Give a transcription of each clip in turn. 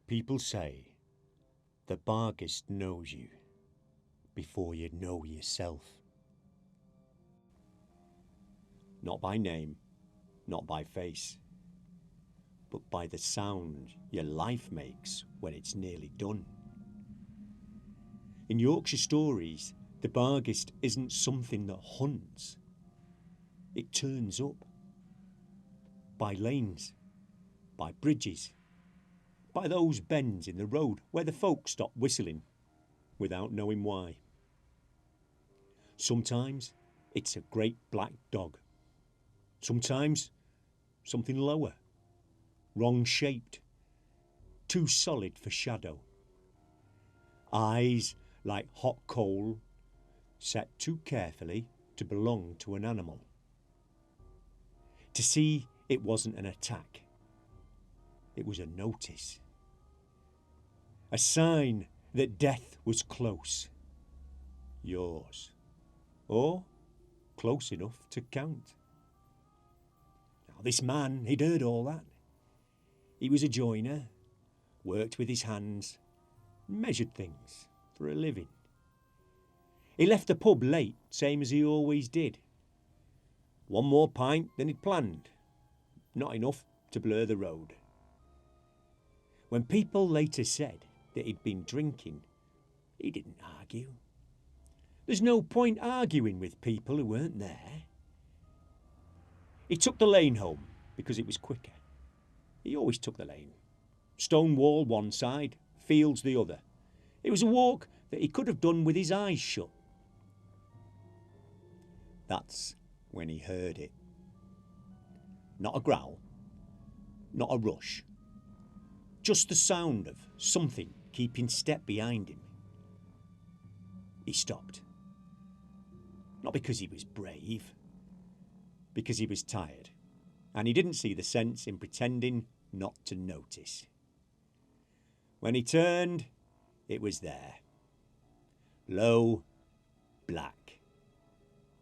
People say the Barguest knows you before you know yourself. Not by name, not by face, but by the sound your life makes when it's nearly done. In Yorkshire stories, the Barguest isn't something that hunts. It turns up. By lanes, by bridges, by those bends in the road where the folk stop whistling without knowing why. Sometimes it's a great black dog. Sometimes something lower, wrong-shaped, too solid for shadow. Eyes like hot coal, set too carefully to belong to an animal. To see it wasn't an attack. It was a notice. A sign that death was close. Yours. Or close enough to count. Now, this man, he'd heard all that. He was a joiner, worked with his hands, measured things for a living. He left the pub late, same as he always did. One more pint than he'd planned. Not enough to blur the road. When people later said that he'd been drinking, he didn't argue. There's no point arguing with people who weren't there. He took the lane home because it was quicker. He always took the lane. Stone wall one side, fields the other. It was a walk that he could have done with his eyes shut. That's when he heard it. Not a growl, not a rush. Just the sound of something keeping step behind him. He stopped. Not because he was brave, because he was tired, and he didn't see the sense in pretending not to notice. When he turned, it was there. Low, black.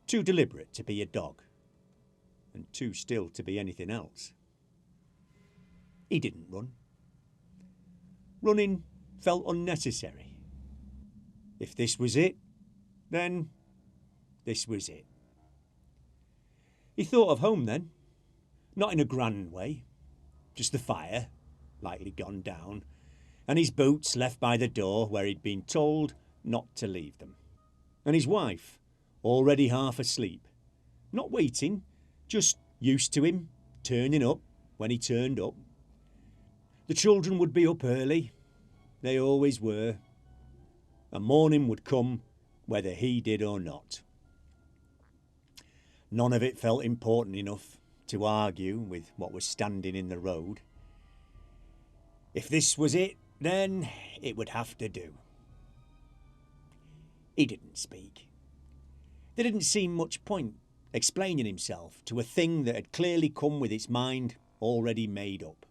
Too deliberate to be a dog, and too still to be anything else. He didn't run. Running felt unnecessary. If this was it, then this was it. He thought of home then, not in a grand way, just the fire, lightly gone down, and his boots left by the door where he'd been told not to leave them, and his wife, already half asleep, not waiting, just used to him turning up when he turned up. The children would be up early, they always were, and morning would come whether he did or not. None of it felt important enough to argue with what was standing in the road. If this was it, then it would have to do. He didn't speak. There didn't seem much point explaining himself to a thing that had clearly come with its mind already made up.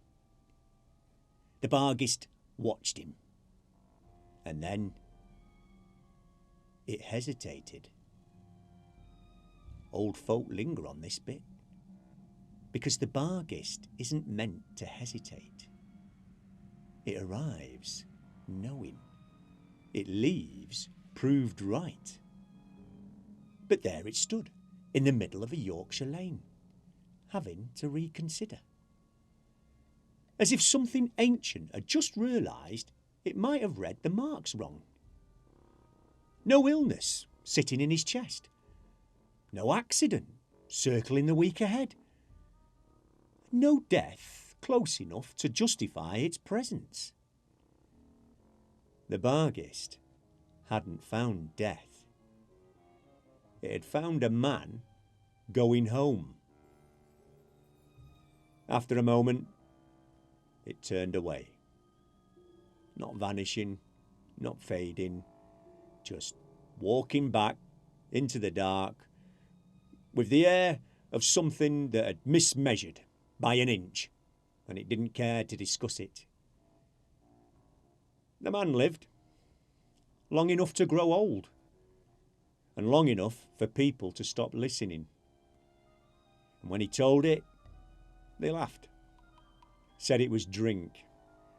The Barguest watched him, and then it hesitated. Old folk linger on this bit, because the Barguest isn't meant to hesitate. It arrives knowing. It leaves proved right. But there it stood, in the middle of a Yorkshire lane, having to reconsider. As if something ancient had just realised it might have read the marks wrong. No illness sitting in his chest. No accident circling the week ahead. No death close enough to justify its presence. The Barguest hadn't found death. It had found a man going home. After a moment, it turned away. Not vanishing, not fading, just walking back into the dark with the air of something that had mismeasured by an inch, and it didn't care to discuss it. The man lived long enough to grow old, and long enough for people to stop listening. And when he told it, they laughed, said it was drink,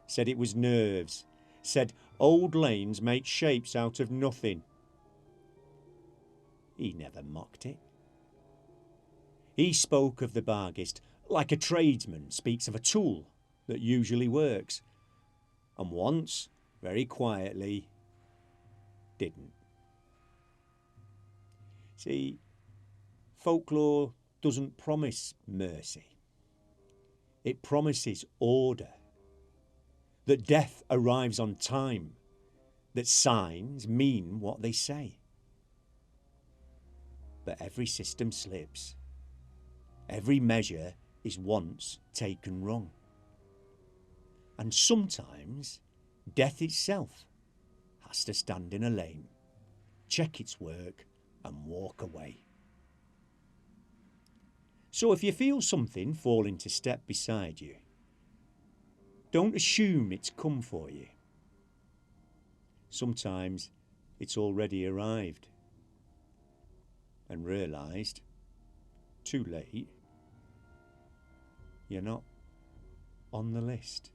said it was nerves, said old lanes make shapes out of nothing. He never mocked it. He spoke of the Barguest like a tradesman speaks of a tool that usually works, and once, very quietly, didn't. See, folklore doesn't promise mercy. It promises order, that death arrives on time, that signs mean what they say. But every system slips. Every measure is once taken wrong. And sometimes death itself has to stand in a lane, check its work and walk away. So if you feel something fall into step beside you, don't assume it's come for you. Sometimes it's already arrived and realised, too late, you're not on the list.